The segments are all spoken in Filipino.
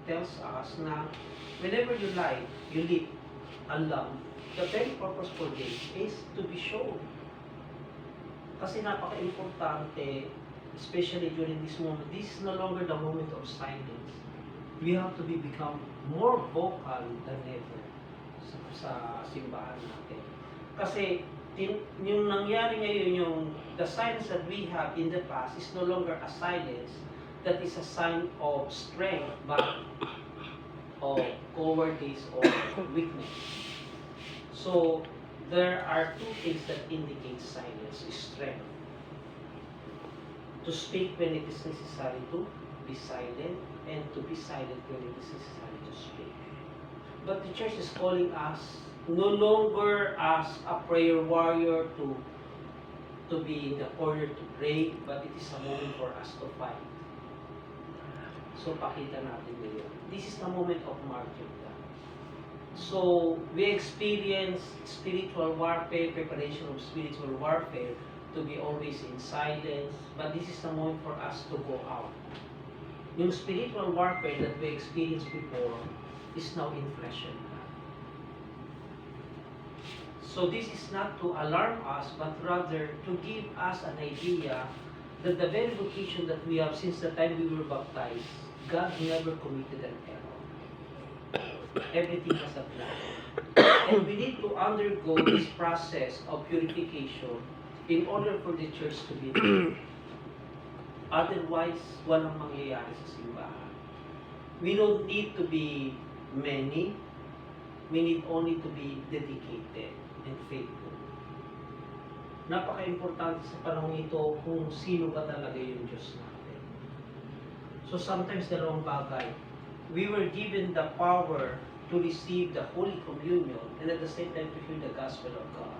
tells us na whenever you lit a lamp, the very purpose for this is to be shown. Kasi napaka-importante, especially during this moment, this is no longer the moment of silence. We have to become more vocal than ever sa simbahan natin. Kasi yung nangyari ngayon, the silence that we have in the past is no longer a silence that is a sign of strength, but of cowardice or weakness. So, there are two things that indicate silence: strength. To speak when it is necessary to be silent, and to be silent when it is necessary to speak. But the church is calling us no longer as a prayer warrior to be in the corner to pray, but it is a moment for us to fight. So pakita natin ngayon. This is the moment of martyrdom. So we experience spiritual warfare, preparation of spiritual warfare, to be always in silence, but this is the moment for us to go out. Yung spiritual warfare that we experienced before is now in flesh and blood. So this is not to alarm us, but rather to give us an idea that the very vocation that we have since the time we were baptized, God never committed an error. Everything has a plan. And we need to undergo this process of purification in order for the church to be ready. Otherwise, walang mangyayari sa simbahan. We don't need to be many. We need only to be dedicated and faithful. Napaka-importante sa panahon ito kung sino ba talaga yung Diyos natin. So sometimes dalawang bagay. We were given the power to receive the Holy Communion and at the same time to hear the Gospel of God.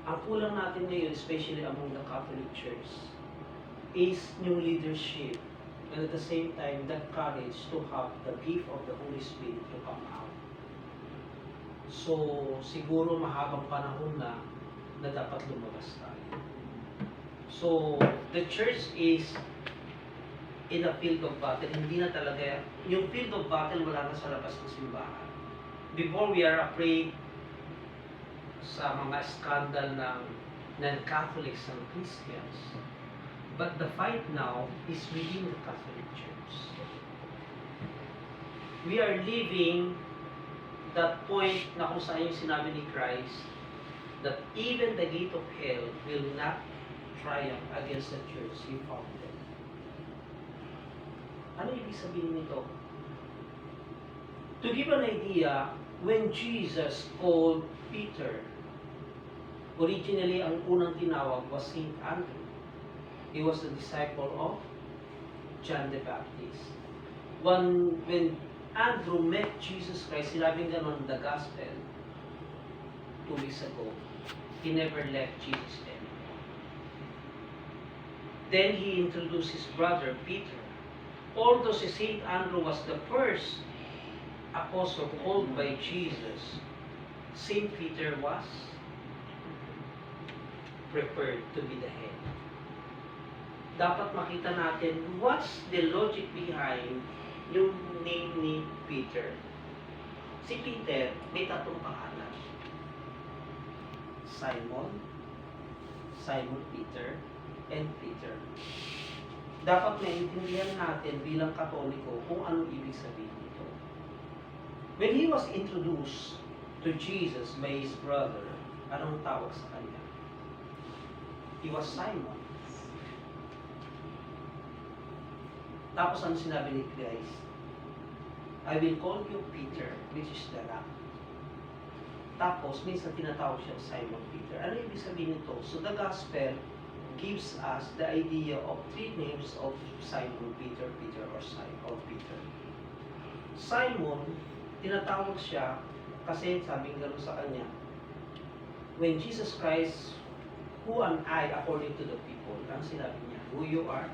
Ang kulang natin ngayon, especially among the Catholic Church, is new leadership and at the same time that courage to have the gift of the Holy Spirit to come out. So siguro mahabang panahon na dapat lumabas tayo. So the church is in a field of battle. Hindi na talaga, yung field of battle wala na sa labas ng simbahan. Before we are afraid sa mga skandal ng non-Catholics and Christians. But the fight now is within the Catholic Church. We are living that point na kung saan yung sinabi ni Christ that even the gate of hell will not triumph against the church he founded. Ano ibig sabihin nito? To give an idea, when Jesus called Peter, originally ang unang tinawag was Saint Andrew. He was the disciple of John the Baptist. When Andrew met Jesus Christ, sinabing ganon the gospel 2 weeks ago, he never left Jesus anymore. Then he introduced his brother Peter. Although si Saint Andrew was the first apostle called by Jesus, Saint Peter was prepared to be the head. Dapat makita natin what's the logic behind yung name ni Peter. Si Peter may tatlong pangalan. Simon, Simon Peter, and Peter. Dapat maintindihan natin bilang Katoliko kung anong ibig sabihin nito. When he was introduced to Jesus by his brother, anong tawag sa kanya? He was Simon. Tapos ano sinabi ni Christ? I will call you Peter, which is the rock. Tapos minsan tinatawag siya Simon Peter. Ano ibig sabihin nito? So the gospel gives us the idea of three names of Simon Peter, Peter, or Peter. Simon, tinatawag siya kasi sabi gano'n sa kanya, when Jesus Christ, who am I according to the people? Ang sinabi niya, who you are?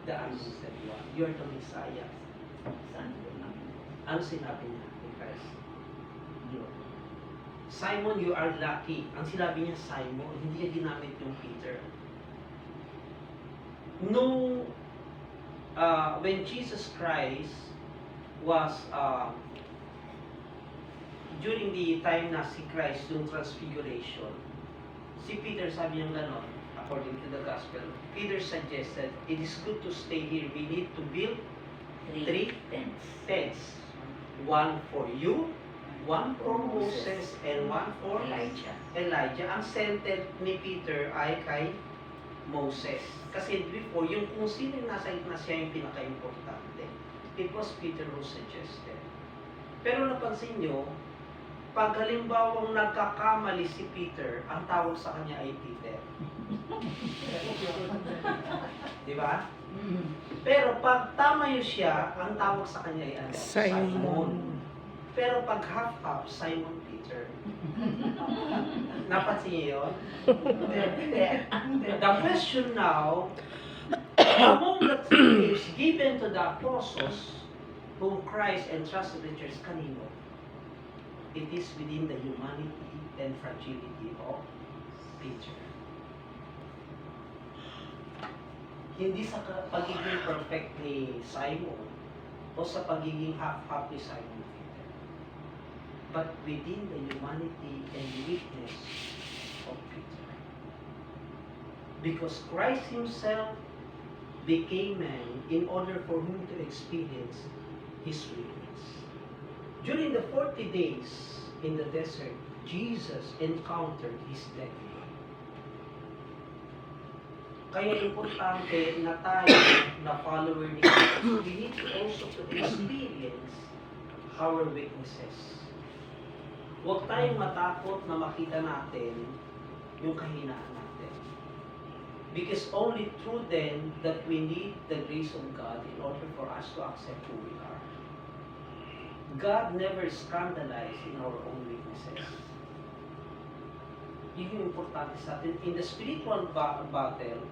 The anointed one. You are the Messiah. Ano sinabi niya ni Christ? Simon, you are lucky. Ang sinabi niya, Simon, hindi niya ginamit yung Peter. When Jesus Christ was during the time na si Christ, yung transfiguration, si Peter sabi niya gano'n, according to the gospel, Peter suggested, it is good to stay here. We need to build three tents. One for you, one for Moses, and one for Elijah. Ang sented ni Peter ay kay Moses. Kasi before, yung kung sino yung nasa gitna siya yung pinaka-importante. It was Peter who suggested. Pero napansin nyo, pag halimbawang nagkakamali si Peter, ang tawag sa kanya ay Peter. Di ba? Pero pag tama yun siya, ang tawag sa kanya ay ano? Simon. Pero pag half-half, Simon Peter. Napansin niyo yun? The question now, among the three gifts given to the apostles whom Christ entrusted the church, kanino? It is within the humanity and fragility of Peter. Hindi sa pagiging perfect ni Simon o sa pagiging half-half ni Simon Peter, but within the humanity and weakness of Peter. Because Christ Himself became man in order for him to experience His weakness. During the 40 days in the desert, Jesus encountered His death. Kaya importante na tayo na follower ni Christ, we need also to experience our weaknesses. Huwag tayong matakot na makita natin yung kahinaan natin. Because only through them that we need the grace of God in order for us to accept who we are. God never scandalized in our own weaknesses. Yun yung importante sa atin. In the spiritual battle,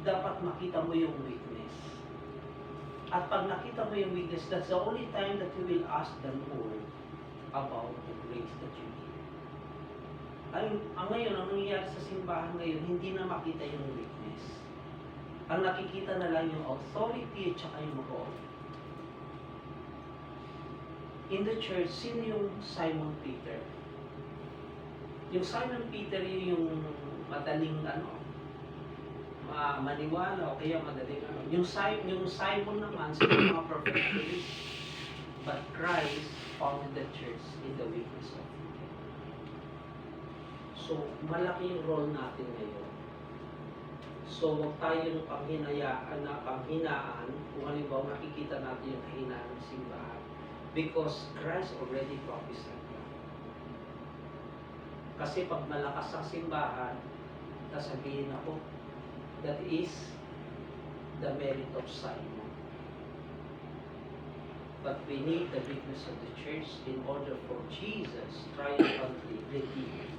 dapat makita mo yung weakness. At pag nakita mo yung weakness, that's the only time that you will ask the Lord about the grace that you need. Ang ngayon, ang nangyayari sa simbahan ngayon, hindi na makita yung weakness. Ang nakikita na lang yung authority at saka yung role. In the church, sino yung Simon Peter? Yung Simon Peter yung madaling maniwala o kaya madaling Yung Simon naman, sino yung mga perfectionists? But Christ founded the church in the weakness of Peter. So, malaki yung role natin ngayon. So, huwag tayong panghinaan kung halimbawa nakikita natin yung kahinaan ng simbahan. Because Christ already prophesied that. Kasi pag malakas ang simbahan, sasabihin ako, that is the merit of Simon. But we need the weakness of the church in order for Jesus triumphantly redeem